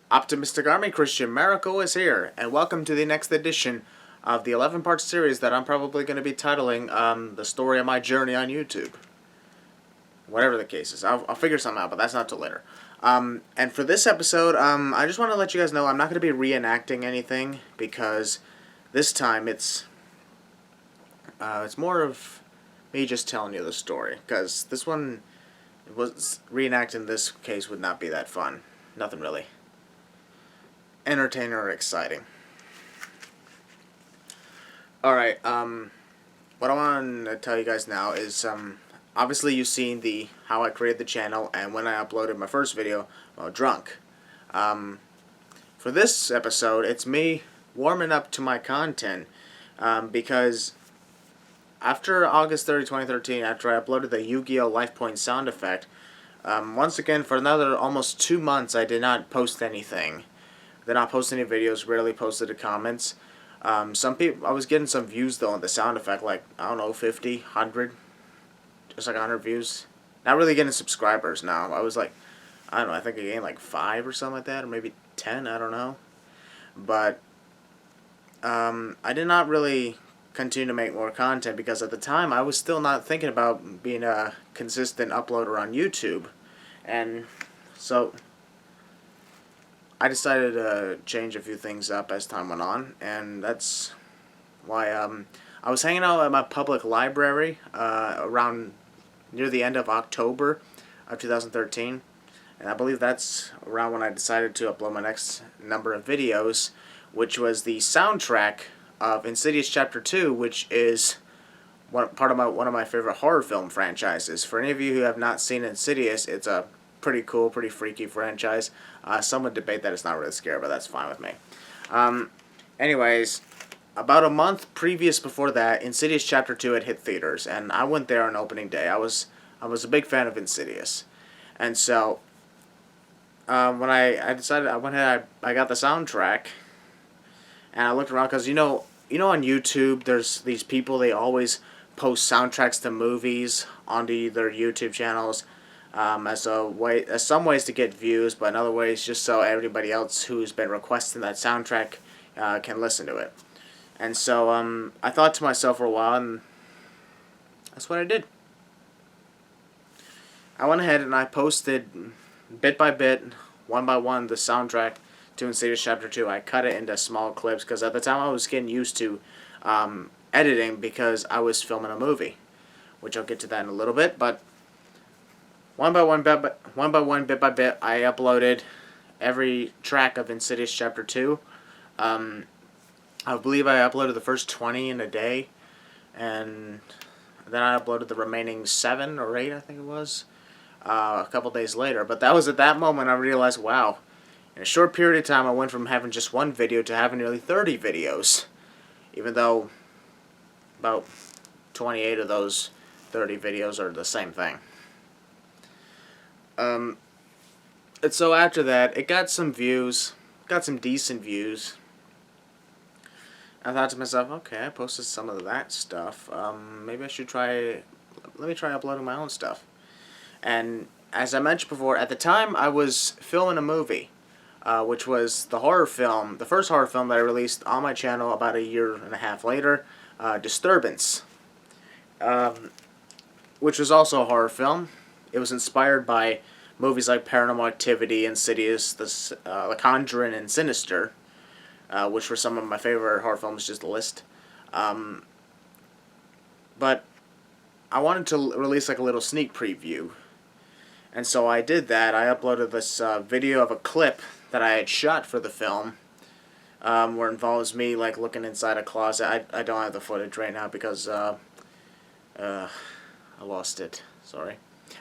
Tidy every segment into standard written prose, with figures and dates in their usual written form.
Optimistic Army Christian Maracle is here, and welcome to the next edition of the 11-part series that I'm probably going to be titling The Story of My Journey on YouTube. Whatever the case is. I'll figure something out, but that's not till later. And for this episode, I just want to let you guys know I'm not going to be reenacting anything, because this time it's more of me just telling you the story, because this one, reenacting this case would not be that fun. Nothing really entertaining or exciting. Alright, what I want to tell you guys now is, obviously you've seen how I created the channel and when I uploaded my first video while drunk. For this episode, it's me warming up to my content, because after August 30, 2013, after I uploaded the Yu-Gi-Oh! Life Point sound effect, once again, for another almost 2 months, I did not post anything. Did not post any videos, rarely posted the comments. Some people, I was getting some views though on the sound effect, like, I don't know, 50, 100, just like 100 views. Not really getting subscribers now. I was like, I don't know, I think I gained like 5 or something like that, or maybe 10, I don't know. But, I did not really continue to make more content because at the time I was still not thinking about being a consistent uploader on YouTube. And so I decided to change a few things up as time went on, and that's why I was hanging out at my public library around near the end of October of 2013, and I believe that's around when I decided to upload my next number of videos, which was the soundtrack of Insidious Chapter 2, which is one of my favorite horror film franchises. For any of you who have not seen Insidious, it's a pretty cool, pretty freaky franchise. Some would debate that it's not really scary, but that's fine with me. Anyways, about a month before that, Insidious Chapter 2 had hit theaters, and I went there on opening day. I was a big fan of Insidious. And so, when I decided, I went ahead, I got the soundtrack, and I looked around, because you know on YouTube, there's these people, they always post soundtracks to movies onto their YouTube channels, as some ways to get views, but in other ways just so everybody else who's been requesting that soundtrack can listen to it. And so I thought to myself for a while, and that's what I did. I went ahead and I posted bit by bit, one by one, the soundtrack to Insidious Chapter 2. I cut it into small clips because at the time I was getting used to editing because I was filming a movie, which I'll get to that in a little bit. But one by one, bit by bit, I uploaded every track of Insidious Chapter 2. I believe I uploaded the first 20 in a day, and then I uploaded the remaining 7 or 8, I think it was, a couple days later. But that was at that moment I realized, wow, in a short period of time I went from having just one video to having nearly 30 videos, even though about 28 of those 30 videos are the same thing. And so after that, it got some views, got some decent views. I thought to myself, okay, I posted some of that stuff, maybe I should let me try uploading my own stuff. And as I mentioned before, at the time I was filming a movie, which was the first horror film that I released on my channel about a year and a half later, Disturbance, which was also a horror film. It was inspired by movies like Paranormal Activity, Insidious, The Conjuring, and Sinister, which were some of my favorite horror films, just a list. But I wanted to release like a little sneak preview, and so I did that. I uploaded this video of a clip that I had shot for the film, where it involves me like looking inside a closet. I don't have the footage right now because I lost it. Sorry.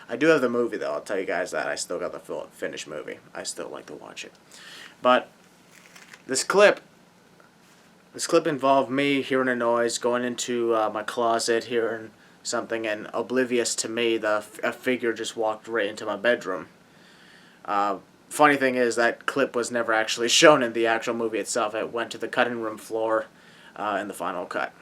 I do have the movie though. I'll tell you guys that. I still got the finished movie. I still like to watch it. But this clip involved me hearing a noise, going into my closet, hearing something, and oblivious to me, a figure just walked right into my bedroom. Funny thing is, that clip was never actually shown in the actual movie itself. It went to the cutting room floor in the final cut.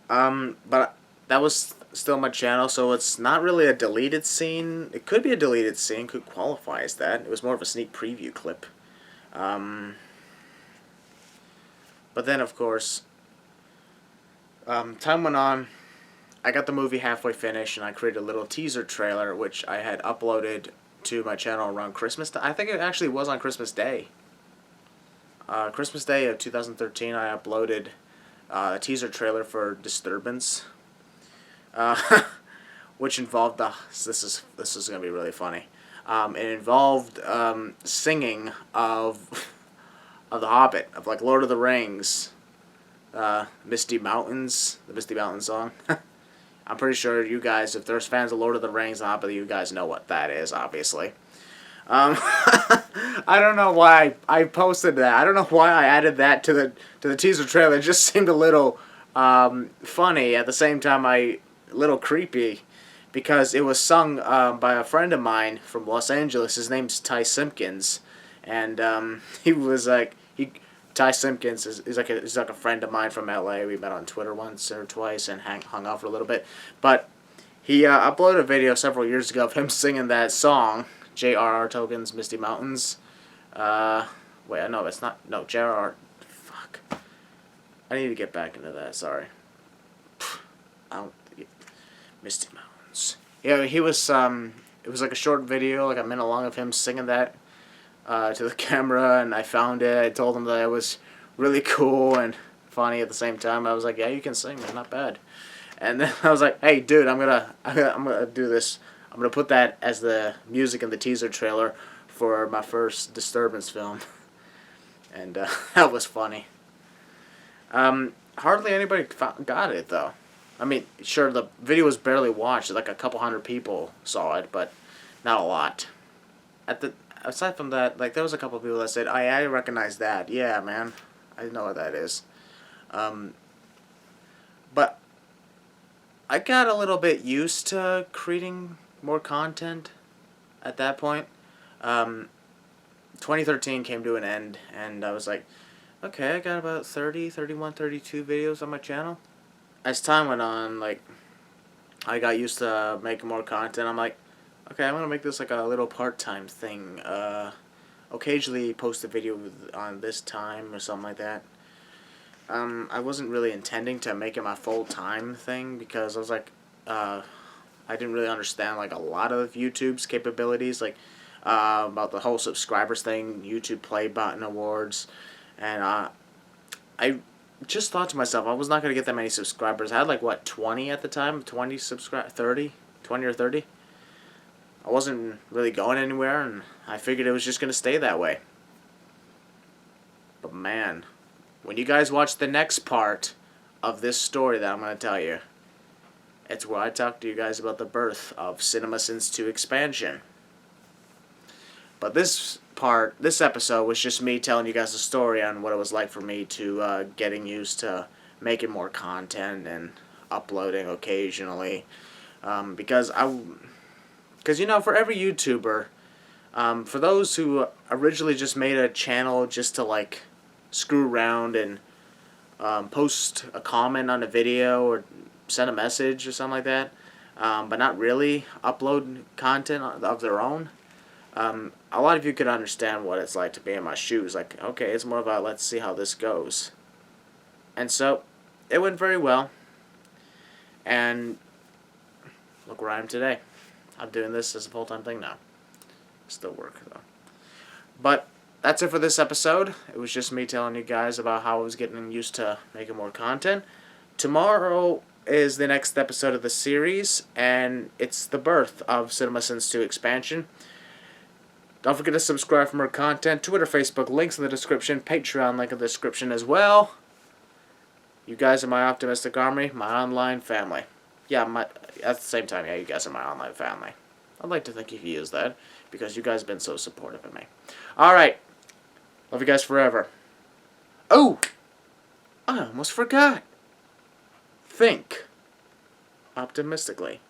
But that was still on my channel, so it's not really a deleted scene. It could be a deleted scene, could qualify as that. It was more of a sneak preview clip. But then, of course, time went on. I got the movie halfway finished, and I created a little teaser trailer, which I had uploaded to my channel around Christmas. I think it actually was on Christmas Day. Christmas Day of 2013, I uploaded a teaser trailer for Disturbance, which involved this is gonna be really funny. It involved singing of The Hobbit, of like Lord of the Rings, Misty Mountains, the Misty Mountains song. I'm pretty sure you guys, if there's fans of Lord of the Rings, The Hobbit, you guys know what that is, obviously. I don't know why I posted that. I don't know why I added that to the teaser trailer. It just seemed a little funny, at the same time a little creepy, because it was sung by a friend of mine from Los Angeles. His name's Ty Simpkins, and he was like Ty Simpkins is like a friend of mine from LA. We met on Twitter once or twice and hung out for a little bit, but he uploaded a video several years ago of him singing that song, J.R.R. Tolkien's Misty Mountains. Wait, no, it's not. No, J.R.R. Fuck. I need to get back into that. Sorry. Misty Mountains. Yeah, he was. It was like a short video, like a minute long, of him singing that to the camera, and I found it. I told him that it was really cool and funny at the same time. I was like, "Yeah, you can sing, man. Not bad." And then I was like, "Hey, dude, I'm gonna do this. I'm going to put that as the music in the teaser trailer for my first Disturbance film." And that was funny. Hardly anybody got it, though. I mean, sure, the video was barely watched. Like a couple hundred people saw it, but not a lot. Aside from that, like, there was a couple of people that said, I recognize that. Yeah, man. I know what that is. But I got a little bit used to creating more content at that point. 2013 came to an end, and I was like, okay, I got about 30, 31, 32 videos on my channel. As time went on, like, I got used to making more content. I'm like, okay, I'm gonna make this like a little part-time thing. Occasionally post a video on this time or something like that. I wasn't really intending to make it my full-time thing, because I was like, I didn't really understand like a lot of YouTube's capabilities, like about the whole subscribers thing, YouTube Play Button Awards, and I just thought to myself, I was not going to get that many subscribers. I had like, what, 20 at the time? 20 30? 20 or 30? I wasn't really going anywhere, and I figured it was just going to stay that way. But man, when you guys watch the next part of this story that I'm going to tell you, it's where I talk to you guys about the birth of CinemaSins 2 expansion. But this episode was just me telling you guys a story on what it was like for me to getting used to making more content and uploading occasionally. Because you know, for every YouTuber, for those who originally just made a channel just to like screw around and post a comment on a video or send a message or something like that, but not really upload content of their own, a lot of you could understand what it's like to be in my shoes. Like, okay, it's more about let's see how this goes. And so it went very well, and look where I am today. I'm doing this as a full-time thing now. Still work, though. But that's it for this episode. It was just me telling you guys about how I was getting used to making more content. Tomorrow is the next episode of the series, and it's the birth of CinemaSins 2 expansion. Don't forget to subscribe for more content. Twitter, Facebook, links in the description. Patreon, link in the description as well. You guys are my optimistic army, my online family. Yeah, at the same time, yeah, you guys are my online family. I'd like to think you could use that, because you guys have been so supportive of me. Alright. Love you guys forever. Oh! I almost forgot. Think optimistically.